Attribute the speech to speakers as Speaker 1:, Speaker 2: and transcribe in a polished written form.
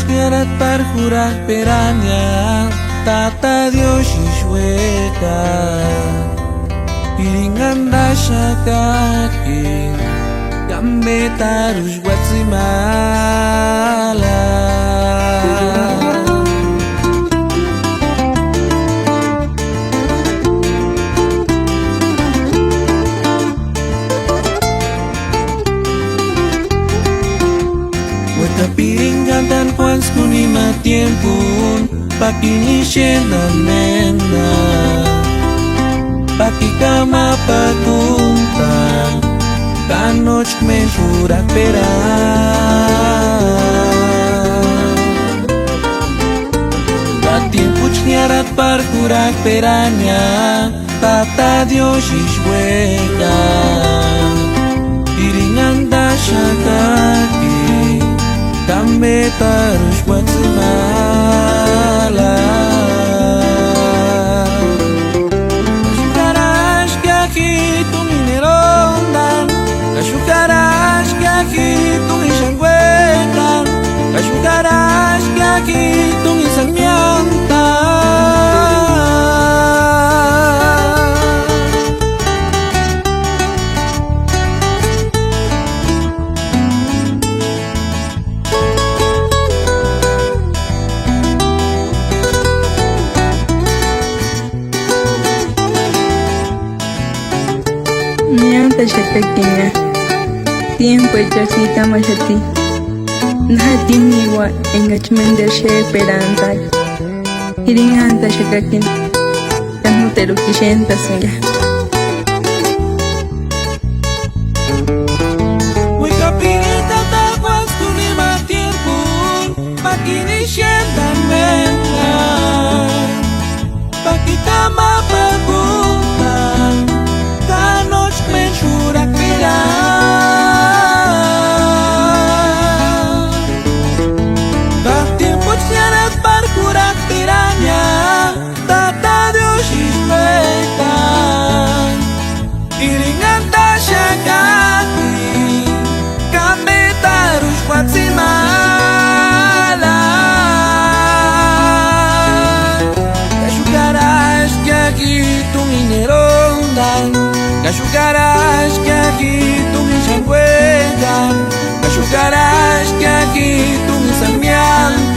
Speaker 1: Puchkarat parjurak peranya Tata Dios ishweka Iringan dasha kaki Kambe tarus Guatemala Piringan dan puans kunima tiempo Pakini shendan menda Paki kama pagunta Kanoch menjurak pera Batin puchniarat parkurak peranya Tata Dios ishweka Piringan dasha kaki Kambe tarus Guatemala Kashukaras que aquí tu minerondan Kashukaras que aquí tu isangüetan Kashukaras que aquí tu isangmiantan
Speaker 2: Mianta shakakina tiempo echasita mashati Nahati miwa engachmende she esperanza Iringanta shakakin Tamutero kishenta suya
Speaker 1: Wika pirita tapas kunima tiempo Pakini shendan menda Pakitama paguntan Kanoch menjurak pera Batin puchniarat parkurak peranya Tata Dios ishweka Iringan dasha kaki Kambe tarus Guatemala Kashukaras que aquí tu minerondan Kashukaras que aquí tu misangüetan Kashukaras que aquí tu misamiantan